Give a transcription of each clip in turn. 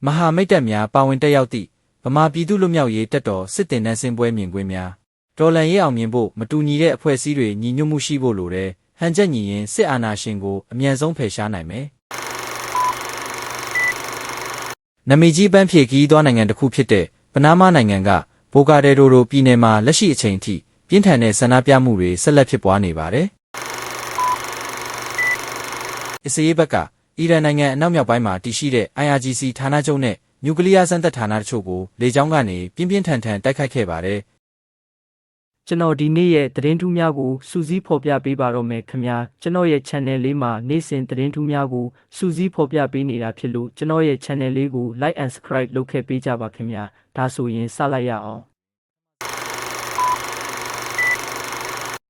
မဟာမိတ်တပ်များပါဝင်တက်ရောက်သည့်ဗမာပြည်သူ့လွတ်မြောက်ရေးတပ်တော်စစ်တင်နန်းစင်ပွဲမြင်ကွင်းများတော်လှန်ရေးအောင်မြင်ဖို့မတူညီတဲ့အဖွဲ့အစည်းတွေညီညွတ်မှုရှိဖို့လိုတယ်ဟန်ချက်ညီရင်စစ်အာဏာရှင်ကိုအမြန်ဆုံးဖယ်ရှားနိုင်မယ်နမီကြီးပန်းဖြေခီးသွားနိုင်ငံတစ်ခုဖြစ်တဲ့ပနားမားနိုင်ငံကဘိုကာဒဲရိုရိုပြည်နယ်မှာလက်ရှိအချိန်ထိပြင်းထန်တဲ့ဆန္ဒပြမှုတွေဆက်လက်ဖြစ်ပွားနေပါတယ်အစ္စရေးဘက်ကအီရန်နိုင်ငံအနောက်မြောက်ပိုင်းမှာတည်ရှိတဲ့ IRGC ဌာနချုပ်နဲ့နျူကလ িয়ার စမ်းသပ်ဌာနတချို့ကိုလေကြောင်းကနေပြင်းပြင်းထန်ထန်တိုက်ခိုက်ခဲ့ပါတယ်ကျွန်တော်ဒီနေ့ရဲ့သတင်းထူးများကိုစူးစီးဖော်ပြပေးပါတော့မယ်ခင်ဗျာကျွန်တော်ရဲ့ channel လေးမှာနေ့စဉ်သတင်းထူးများကိုစူးစီးဖော်ပြပေးနေတာဖြစ်လို့ကျွန်တော်ရဲ့ channel လေးကို like and subscribe လုပ်ခဲ့ပေးကြပါခင်ဗျာဒါဆိုရင်စလိုက်ရအောင်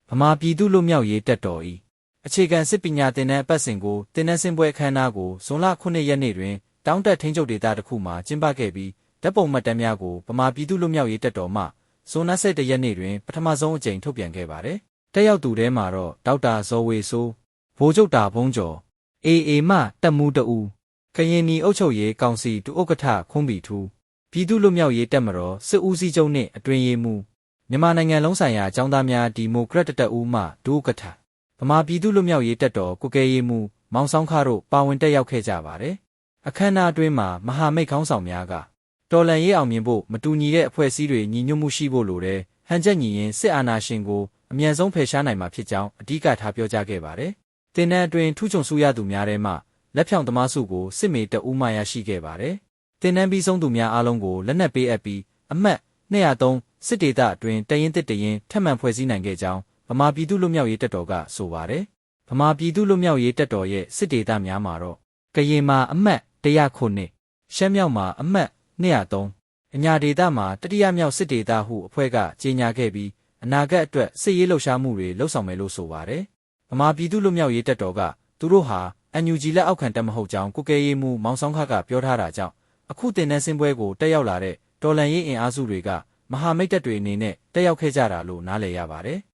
ဗမာပြည်သူ့လွတ်မြောက်ရေးတပ်တော်၏အခြေခံစစ်ပညာသင်တန်းအပတ်စဉ်ကိုသင်တန်းဆင်းပွဲအခမ်းအနားကိုဇွန်လ9ရက်နေ့တွင်တောင်းတက်ထိန်းချုပ်ဒေသတစ်ခုမှာကျင်းပခဲ့ပြီးဓာတ်ပုံမှတ်တမ်းများကိုဗမာပြည်သူ့လွတ်မြောက်ရေးတပ်တော်မှဇွန်လ17ရက်နေ့တွင်ပထမဆုံးအကြိမ်ထုတ်ပြန်ခဲ့ပါတယ်။တက်ရောက်သူထဲမှာတော့ဒေါက်တာဇော်ဝေဆိုးဗိုလ်ချုပ်တာဘုံကျော်AAမှတပ်မှုတဦးကရင်နီအုပ်ချုပ်ရေးကောင်စီဒုဥက္ကဋ္ဌခွန်းဘီထူးပြည်သူ့လွတ်မြောက်ရေးတပ်မတော်စစ်ဦးစီးချုပ်နှင့်အတွင်းရေးမှူးမြန်မာနိုင်ငံလုံးဆိုင်ရာအကြောင်းသားများဒီမိုကရက်တပ်ဦးမှဒုဥက္ကဋ္ဌဗမာပြည်သူ့လွတ်မြောက်ရေးတပ်တော်ကွပ်ကဲရေးမှူးမောင်ဆောင်ခတို့ပါဝင်တက်ရောက်ခဲ့ကြပါတယ်။အခမ်းအနားအတွင်းမှာမဟာမိတ်ခေါင်းဆောင်များကတော်လှန်ရေးအောင်မြင်ဖို့မတူညီတဲ့အဖွဲ့အစည်းတွေညီညွတ်မှုရှိဖို့လိုတယ်။ဟန်ချက်ညီရင်စစ်အာဏာရှင်ကိုအမြန်ဆုံးဖယ်ရှားနိုင်မှာဖြစ်ကြောင်းအဓိကထားပြောကြားခဲ့ပါတယ်။တင်နန်းအတွင်းထူးချွန်ဆုရသူများထဲမှလက်ဖြောင့်သမားဆုကိုစစ်မေတဦးမှရရှိခဲ့ပါတယ်။တင်နန်းပြီးဆုံးသူများအားလုံးကိုလက်နက်ပေးအပ်ပြီးအမှတ်203စစ်ဒေသအတွင်းတရင်တစ်တရင်ထပ်မံဖွဲ့စည်းနိုင်ခဲ့ကြောင်းဗမာပြည်သူ့လွတ်မြောက်ရေးတပ်တော်ကဆိုပါတယ်။ဗမာပြည်သူ့လွတ်မြောက်ရေးတပ်တော်ရဲ့စစ်ဒေသများမှာတော့ကရင်မှာအမှတ်109ရှမ်းမြောက်မှာအမှတ်203အညာဒေသမှာတတိယမြောက်စစ်ဒေသဟုအဖွဲ့ကကြေညာခဲ့ပြီးအနာဂတ်အတွက်စစ်ရေးလှုပ်ရှားမှုတွေလှုပ်ဆောင်မယ်လို့ဆိုပါတယ်။ဗမာပြည်သူ့လွတ်မြောက်ရေးတပ်တော်ကသူတို့ဟာ NUG လက်အောက်ခံတပ်မဟုတ်ကြောင်းကွပ်ကဲရေးမှူးမောင်ဆောင်ခကပြောထားတာကြောင့်အခုတင်နန်းစင်းပွဲကိုတက်ရောက်လာတဲ့တော်လှန်ရေးအင်အားစုတွေကမဟာမိတ်တပ်တွေအနေနဲ့တက်ရောက်ခဲ့ကြတာလို့နားလည်ရပါတယ်။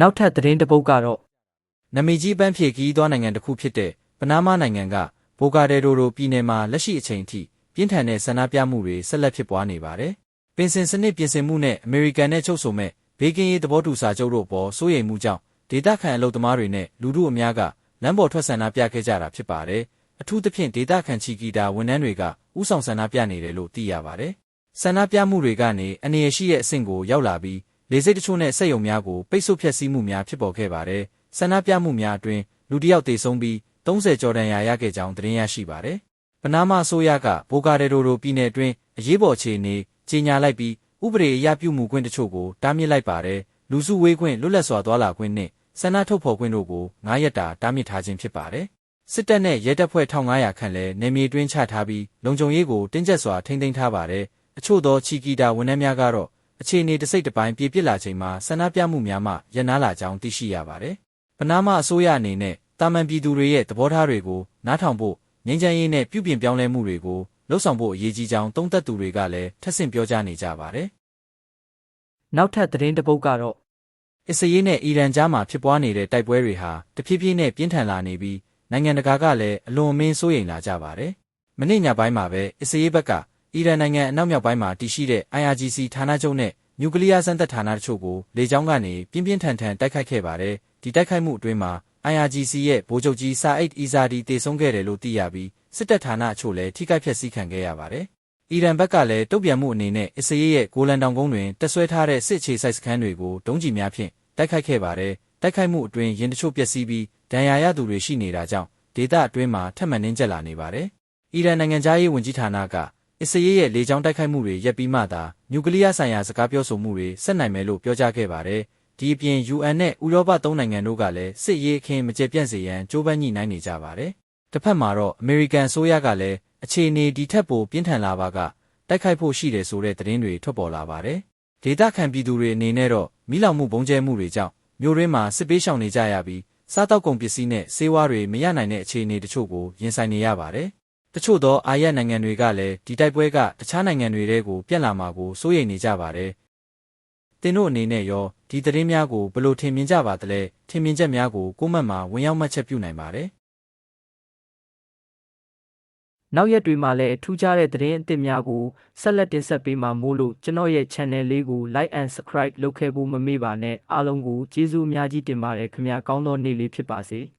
နောက်ထပ်သတင်းတစ်ပုဒ်ကတော့နမီကြီးပန်းဖြေခီးသွားနိုင်ငံတစ်ခုဖြစ်တဲ့ပနားမားနိုင်ငံကဘိုကာဒဲရိုရိုပြည်နယ်မှာလက်ရှိအချိန်ထိပြင်းထန်တဲ့ဆန္ဒပြမှုတွေဆက်လက်ဖြစ်ပွားနေပါတယ်။ပင်စင်စနစ်ပြင်ဆင်မှုနဲ့အမေရိကန်နဲ့ချုပ်ဆိုမဲ့ဘေးကင်းရေးသဘောတူစာချုပ်တို့ပေါ်စိုးရိမ်မှုကြောင့်ဒေသခံအလုပ်သမားတွေနဲ့လူထုအများကလမ်းပေါ်ထွက်ဆန္ဒပြခဲ့ကြတာဖြစ်ပါတယ်။အထူးသဖြင့်ဒေသခံချီကီတာဝန်ထမ်းတွေကဥဆောင်ဆန္ဒပြနေတယ်လို့သိရပါတယ်။ဆန္ဒပြမှုတွေကနေအနေရရှိတဲ့အဆင့်ကိုရောက်လာပြီးလေဆိပ်တချို့နဲ့စက်ရုံများကိုပိတ်ဆို့ဖျက်ဆီးမှုများဖြစ်ပေါ်ခဲ့ပါတယ်။ဆန္ဒပြမှုများအတွင်းလူတစ်ယောက်သေဆုံးပြီး30ကျော်ဒဏ်ရာရခဲ့ကြောင်းသတင်းရရှိပါတယ်။ပနားမားအစိုးရကဘိုကာဒဲရိုရိုပြည်နယ်အတွင်းအရေးပေါ်အခြေအနေကြေညာလိုက်ပြီးဥပဒေအရပြုမှုခွင့်တချို့ကိုတားမြစ်လိုက်ပါတယ်။လူစုဝေးခွင့်လွတ်လပ်စွာသွားလာခွင့်နဲ့ဆန္ဒထုတ်ဖော်ခွင့်တို့ကို9ရက်တာတားမြစ်ထားခြင်းဖြစ်ပါတယ်။စစ်တပ်နဲ့ရဲတပ်ဖွဲ့1500ခန့်လည်းနေမြေတွင်းချထားပြီးလုံခြုံရေးကိုတင်းကျပ်စွာထိန်းသိမ်းထားပါတယ်။အချို့သောချီကီတာဝန်ထမ်းများကတော့အခြေအနေတစ်စိတ်တစ်ပိုင်းပြေပြစ်လာချိန်မှာဆန္ဒပြမှုများမှရပ်နားလာကြောင်းသိရှိရပါတယ်။ပနားမားအစိုးရအနေနဲ့တာမန်ပြည်သူတွေရဲ့သဘောထားတွေကိုနားထောင်ဖို့ငြိမ်းချမ်းရေးနဲ့ပြုပြင်ပြောင်းလဲမှုတွေကိုလှုံ့ဆော်ဖို့အရေးကြီးကြောင်းသုံးသပ်သူတွေကလည်းထပ်ဆင့်ပြောကြားနေကြပါတယ်။နောက်ထပ်သတင်းတစ်ပုဒ်ကတော့အစ္စရေးနဲ့အီရန်ကြားမှာဖြစ်ပွားနေတဲ့တိုက်ပွဲတွေဟာတဖြည်းဖြည်းနဲ့ပြင်းထန်လာနေပြီးနိုင်ငံတကာကလည်းအလွန်အမင်းစိုးရိမ်လာကြပါတယ်။မနေ့ညပိုင်းမှာပဲအစ္စရေးဘက်ကအီရန်နိုင်ငံအနောက်မြောက်ပိုင်းမှာတည်ရှိတဲ့ IRGC ဌာနချုပ်နဲ့နျူကလ িয়ার စမ်းသပ်ဌာနတချို့ကိုလေကြောင်းကနေပြင်းပြင်းထန်ထန်တိုက်ခိုက်ခဲ့ပါတယ်။ဒီတိုက်ခိုက်မှုအတွင်းမှာIRGC ရဲ့ဗိုလ်ချုပ်ကြီးစာအိတ်အီဇာဒီတေဆုံးခဲ့တယ်လို့သိရပြီးစစ်တပ်ဌာနအချို့လည်းထိခိုက်ဖျက်ဆီးခံခဲ့ရပါတယ်။အီရန်ဘက်ကလည်းတုံ့ပြန်မှုအနေနဲ့အစ္စရေးရဲ့ဂိုလန်တောင်ကုန်းတွင်တပ်ဆွဲထားတဲ့စစ်အခြေစိုက်စခန်းတွေကိုဒုံးကျည်များဖြင့်တိုက်ခိုက်ခဲ့ပါတယ်။တိုက်ခိုက်မှုအတွင်းရင်တချို့ပျက်စီးပြီးဒဏ်ရာရသူတွေရှိနေတာကြောင့်ဒေသအတွင်းမှာထပ်မံနှင်းကျက်လာနေပါတယ်။အီရန်နိုင်ငံသားရေးဝန်ကြီးဌာနကအစ္စရေးရဲ့လေကြောင်းတိုက်ခိုက်မှုတွေရပ်ပြီးမှသာနျူကလ িয়ার ဆိုင်ရာစကားပြောဆိုမှုတွေဆက်နိုင်မယ်လို့ပြောကြားခဲ့ပါတယ်။ဒီအပြင် UN နဲ့ဥရောပ3နိုင်ငံတို့ကလည်းစစ်ရေးအခင်းမကျေပြန့်စေရန်ကြိုးပမ်းညှိနှိုင်းနေကြပါတယ်။တစ်ဖက်မှာတော့အမေရိကန်အစိုးရကလည်းအခြေအနေဒီထက်ပိုပြင်းထန်လာပါကတိုက်ခိုက်ဖို့ရှိတယ်ဆိုတဲ့သတင်းတွေထွက်ပေါ်လာပါတယ်။ဒေသခံပြည်သူတွေအနေနဲ့တော့မိလောင်မှုပုံကျဲမှုတွေကြောင့်မြို့ရင်းမှာစစ်ပေးရှောင်နေကြရပြီးစားတောက်ကုန်ပစ္စည်းနဲ့ဆေးဝါးတွေမရနိုင်တဲ့အခြေအနေတချို့ကိုရင်ဆိုင်နေရပါတယ်။တချို့သောအာရပ်နိုင်ငံတွေကလည်းဒီတိုက်ပွဲကတခြားနိုင်ငံတွေတဲကိုပြန့်လာမှာကိုစိုးရိမ်နေကြပါတယ်။သင်တို့အနေနဲ့ရောဒီသတင်းများကိုဘယ်လိုထင်မြင်ကြပါသလဲထင်မြင်ချက်များကိုကိုမတ်မှာဝင်ရောက်မှတ်ချက်ပြုနိုင်ပါတယ် နောက်ရက်တွေမှာလည်းထူးခြားတဲ့သတင်းအသစ်များကိုဆက်လက်တင်ဆက်ပေးမှာမို့လို့ကျွန်တော်ရဲ့ channel လေးကို like and subscribe လုပ်ခဲ့ဖို့မမေ့ပါနဲ့အားလုံးကိုကျေးဇူးအများကြီးတင်ပါတယ်ခင်ဗျာကောင်းသောနေ့လေးဖြစ်ပါစေ။